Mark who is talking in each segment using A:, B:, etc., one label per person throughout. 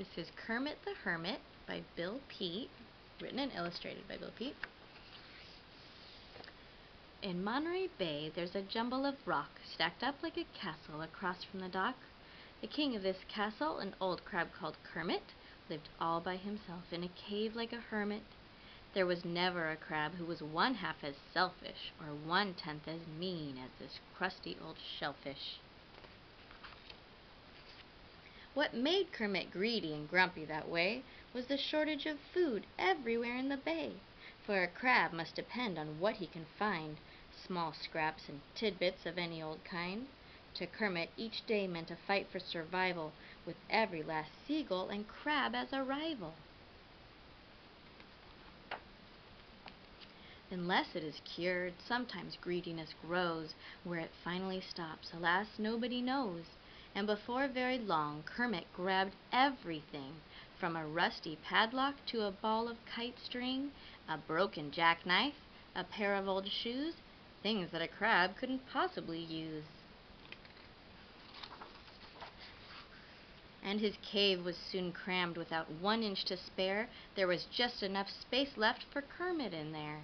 A: This is Kermit the Hermit by Bill Peet, written and illustrated by Bill Peet. In Monterey Bay, there's a jumble of rock stacked up like a castle across from the dock. The king of this castle, an old crab called Kermit, lived all by himself in a cave like a hermit. There was never a crab who was one half as selfish or 1/10 as mean as this crusty old shellfish. What made Kermit greedy and grumpy that way was the shortage of food everywhere in the bay, for a crab must depend on what he can find, small scraps and tidbits of any old kind. To Kermit, each day meant a fight for survival, with every last seagull and crab as a rival. Unless it is cured, sometimes greediness grows. Where it finally stops, alas, nobody knows. And before very long, Kermit grabbed everything, from a rusty padlock to a ball of kite string, a broken jackknife, a pair of old shoes, things that a crab couldn't possibly use. And his cave was soon crammed without 1 inch to spare. There was just enough space left for Kermit in there.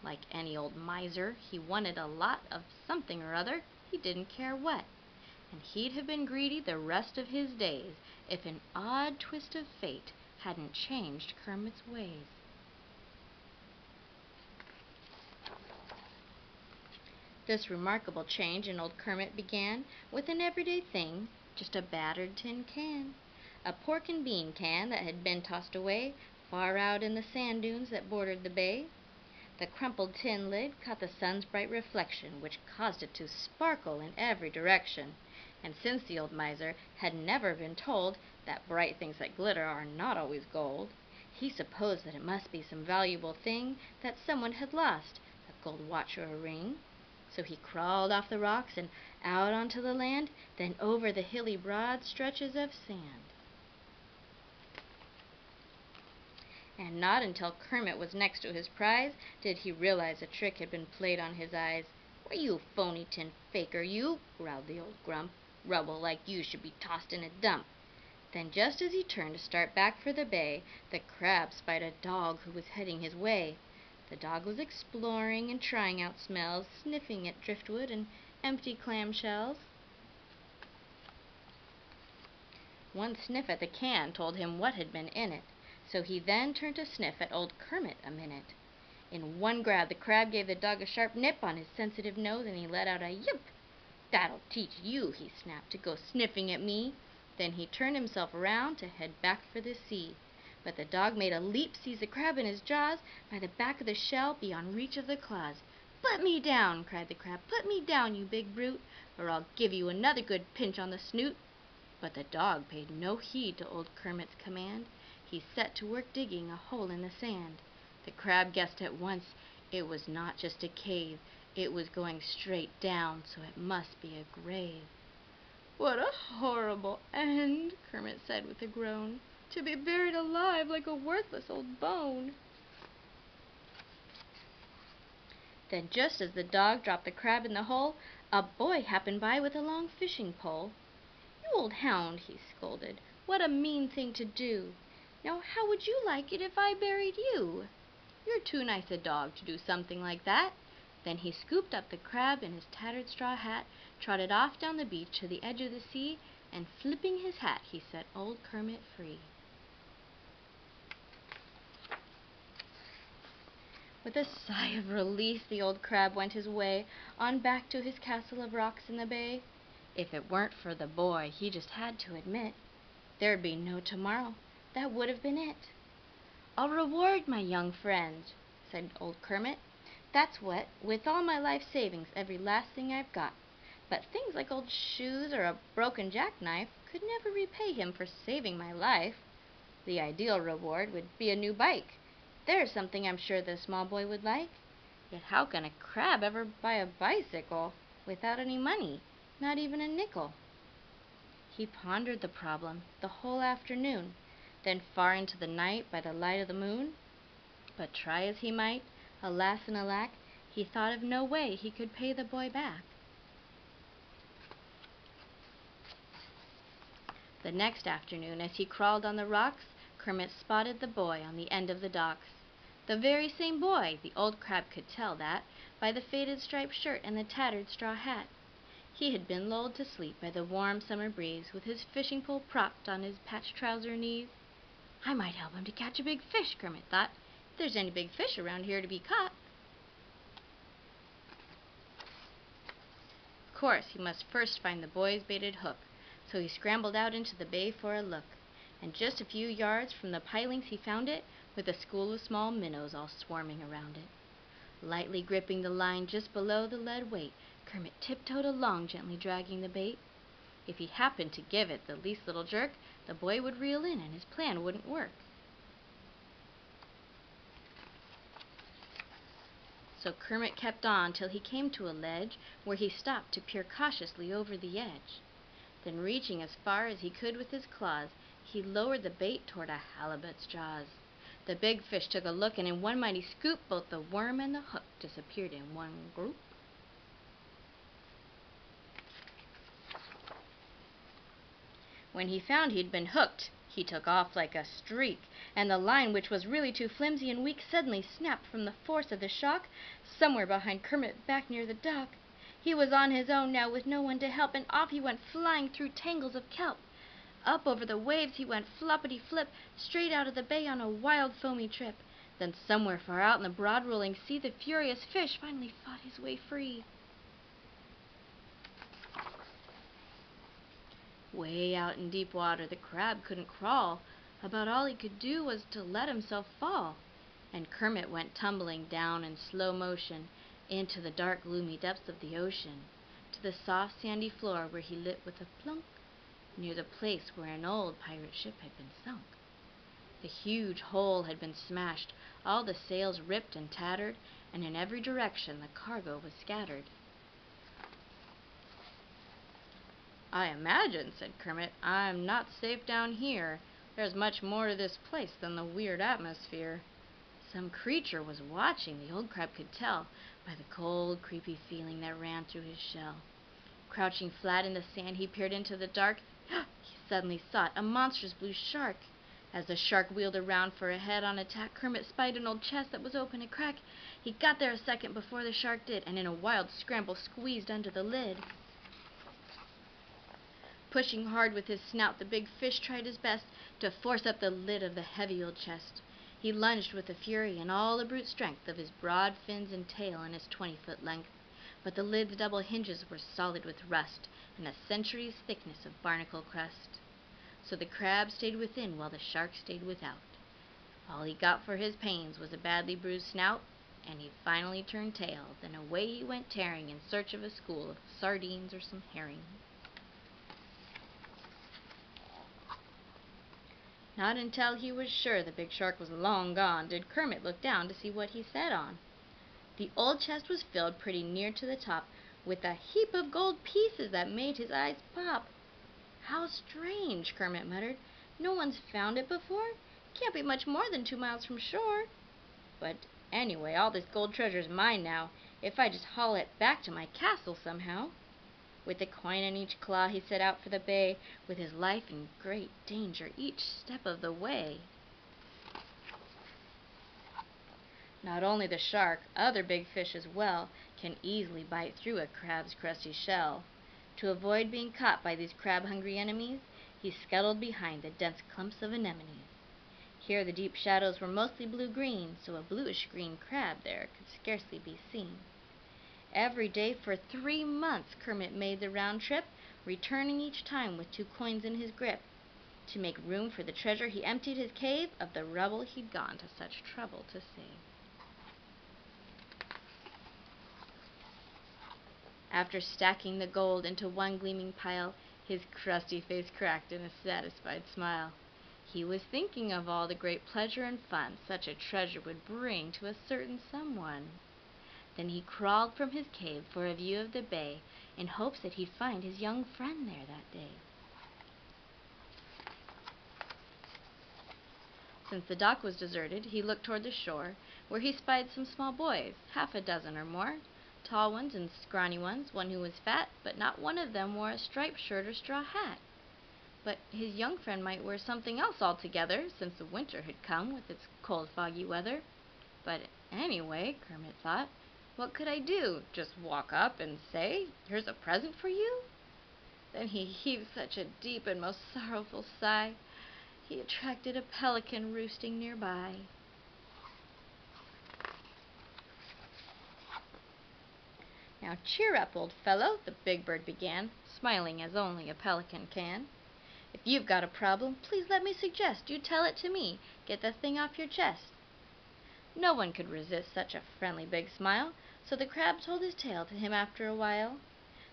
A: Like any old miser, he wanted a lot of something or other, he didn't care what. And he'd have been greedy the rest of his days if an odd twist of fate hadn't changed Kermit's ways. This remarkable change in old Kermit began with an everyday thing, just a battered tin can. A pork and bean can that had been tossed away far out in the sand dunes that bordered the bay. The crumpled tin lid caught the sun's bright reflection, which caused it to sparkle in every direction. And since the old miser had never been told that bright things that glitter are not always gold, he supposed that it must be some valuable thing that someone had lost, a gold watch or a ring. So he crawled off the rocks and out onto the land, then over the hilly broad stretches of sand. And not until Kermit was next to his prize did he realize a trick had been played on his eyes. "Why, you phony tin faker, you!" growled the old grump. "Rubble like you should be tossed in a dump." Then just as he turned to start back for the bay, the crab spied a dog who was heading his way. The dog was exploring and trying out smells, sniffing at driftwood and empty clamshells. One sniff at the can told him what had been in it, so he then turned to sniff at old Kermit a minute. In one grab, the crab gave the dog a sharp nip on his sensitive nose, and he let out a yip. "That'll teach you," he snapped, "to go sniffing at me." Then he turned himself around to head back for the sea. But the dog made a leap, seized the crab in his jaws by the back of the shell, beyond reach of the claws. "Put me down!" cried the crab. "Put me down, you big brute, or I'll give you another good pinch on the snoot." But the dog paid no heed to old Kermit's command. He set to work digging a hole in the sand. The crab guessed at once it was not just a cave. It was going straight down, so it must be a grave. "What a horrible end," Kermit said with a groan, "to be buried alive like a worthless old bone." Then just as the dog dropped the crab in the hole, a boy happened by with a long fishing pole. "You old hound," he scolded, "what a mean thing to do! Now how would you like it if I buried you? You're too nice a dog to do something like that." Then he scooped up the crab in his tattered straw hat, trotted off down the beach to the edge of the sea, and flipping his hat, he set old Kermit free. With a sigh of relief, the old crab went his way, on back to his castle of rocks in the bay. If it weren't for the boy, he just had to admit, there'd be no tomorrow. That would have been it. "I'll reward my young friend," said old Kermit. "That's what, with all my life savings, every last thing I've got. But things like old shoes or a broken jackknife could never repay him for saving my life. The ideal reward would be a new bike. There's something I'm sure the small boy would like. Yet how can a crab ever buy a bicycle without any money, not even a nickel?" He pondered the problem the whole afternoon, then far into the night by the light of the moon. But try as he might, alas and alack, he thought of no way he could pay the boy back. The The next afternoon, as he crawled on the rocks, Kermit spotted the boy on the end of the docks. The very same boy! The old crab could tell that by the faded striped shirt and the tattered straw hat. He had been lulled to sleep by the warm summer breeze, with his fishing pole propped on his patched trouser knees. I might help him to catch a big fish, Kermit thought, if there's any big fish around here to be caught. Of course, he must first find the boy's baited hook, so he scrambled out into the bay for a look, and just a few yards from the pilings he found it, with a school of small minnows all swarming around it. Lightly gripping the line just below the lead weight, Kermit tiptoed along, gently dragging the bait. If he happened to give it the least little jerk, the boy would reel in and his plan wouldn't work. So Kermit kept on till he came to a ledge where he stopped to peer cautiously over the edge. Then, reaching as far as he could with his claws, he lowered the bait toward a halibut's jaws. The big fish took a look, and in one mighty scoop, both the worm and the hook disappeared in one group. When he found he'd been hooked, he took off like a streak, and the line, which was really too flimsy and weak, suddenly snapped from the force of the shock, somewhere behind Kermit back near the dock. He was on his own now, with no one to help, and off he went flying through tangles of kelp. Up over the waves he went floppity-flip, straight out of the bay on a wild foamy trip. Then somewhere far out in the broad rolling sea, the furious fish finally fought his way free. Way out in deep water, the crab couldn't crawl. About all he could do was to let himself fall. And Kermit went tumbling down in slow motion into the dark, gloomy depths of the ocean, to the soft, sandy floor where he lit with a plunk, near the place where an old pirate ship had been sunk. The huge hole had been smashed, all the sails ripped and tattered, and in every direction the cargo was scattered. "I imagine," said Kermit, "I'm not safe down here. There's much more to this place than the weird atmosphere." Some creature was watching, the old crab could tell by the cold, creepy feeling that ran through his shell. Crouching flat in the sand, he peered into the dark. He suddenly saw it, a monstrous blue shark. As the shark wheeled around for a head-on attack, Kermit spied an old chest that was open a crack. He got there a second before the shark did, and in a wild scramble squeezed under the lid. Pushing hard with his snout, the big fish tried his best to force up the lid of the heavy old chest. He lunged with the fury and all the brute strength of his broad fins and tail and his 20-foot length. But the lid's double hinges were solid with rust and a century's thickness of barnacle crust. So the crab stayed within while the shark stayed without. All he got for his pains was a badly bruised snout, and he finally turned tail. Then away he went tearing in search of a school of sardines or some herring. Not until he was sure the big shark was long gone did Kermit look down to see what he sat on. The old chest was filled pretty near to the top with a heap of gold pieces that made his eyes pop. "How strange," Kermit muttered. "No one's found it before. Can't be much more than 2 miles from shore. But anyway, all this gold treasure's mine now, if I just haul it back to my castle somehow." With a coin in each claw, he set out for the bay, with his life in great danger each step of the way. Not only the shark, other big fish as well, can easily bite through a crab's crusty shell. To avoid being caught by these crab-hungry enemies, he scuttled behind the dense clumps of anemones. Here the deep shadows were mostly blue-green, so a bluish-green crab there could scarcely be seen. Every day for 3 months Kermit made the round trip, returning each time with 2 coins in his grip. To make room for the treasure, he emptied his cave of the rubble he'd gone to such trouble to save. After stacking the gold into one gleaming pile, his crusty face cracked in a satisfied smile. He was thinking of all the great pleasure and fun such a treasure would bring to a certain someone. Then he crawled from his cave for a view of the bay, in hopes that he'd find his young friend there that day. Since the dock was deserted, he looked toward the shore, where he spied some small boys, 6 or more, tall ones and scrawny ones, one who was fat, but not one of them wore a striped shirt or straw hat. but his young friend might wear something else altogether, since the winter had come with its cold, foggy weather. But anyway, Kermit thought, what could I do? Just walk up and say, "Here's a present for you?" Then he heaved such a deep and most sorrowful sigh, he attracted a pelican roosting nearby. "Now cheer up, old fellow," the big bird began, smiling as only a pelican can. "If you've got a problem, please let me suggest you tell it to me. Get the thing off your chest." No one could resist such a friendly big smile, so the crab told his tale to him after a while,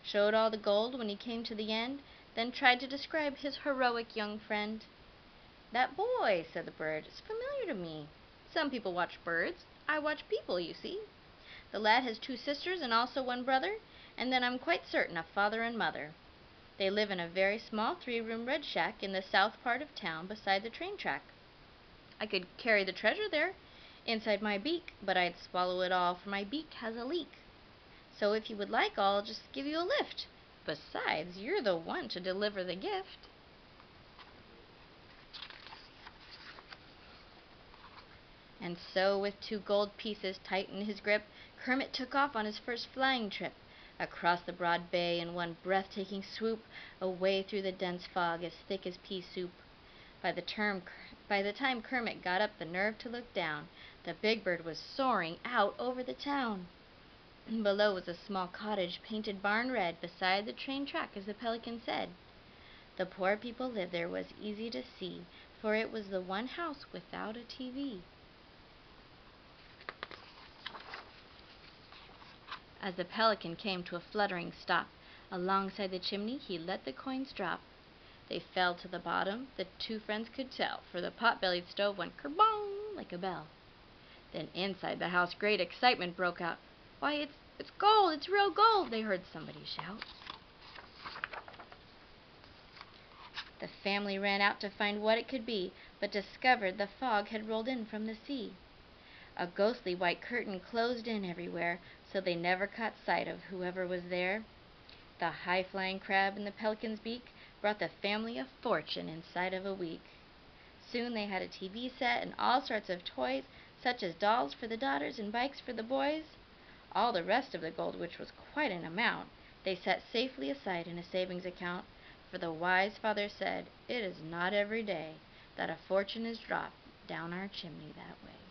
A: showed all the gold when he came to the end, then tried to describe his heroic young friend. "That boy," said the bird, "is familiar to me. Some people watch birds. I watch people, you see. The lad has 2 sisters and also 1 brother, and then I'm quite certain a father and mother. They live in a very small 3-room red shack in the south part of town beside the train track. I could carry the treasure there inside my beak, but I'd swallow it all, for my beak has a leak. So if you would like, I'll just give you a lift. Besides, you're the one to deliver the gift." And so, with 2 gold pieces tight in his grip, Kermit took off on his first flying trip, across the broad bay in one breathtaking swoop, away through the dense fog as thick as pea soup. By the time Kermit got up the nerve to look down, the big bird was soaring out over the town. Below was a small cottage painted barn red beside the train track, as the pelican said. The poor people lived there was easy to see, for it was the one house without a TV. As the pelican came to a fluttering stop alongside the chimney, he let the coins drop. They fell to the bottom, the 2 friends could tell, for the pot-bellied stove went kerbong like a bell. Then inside the house great excitement broke out. "Why, it's gold! It's real gold!" they heard somebody shout. The family ran out to find what it could be, but discovered the fog had rolled in from the sea. A ghostly white curtain closed in everywhere, so they never caught sight of whoever was there. The high-flying crab in the pelican's beak brought the family a fortune inside of a week. Soon they had a TV set and all sorts of toys, such as dolls for the daughters and bikes for the boys. All the rest of the gold, which was quite an amount, they set safely aside in a savings account, for the wise father said, "It is not every day that a fortune is dropped down our chimney that way."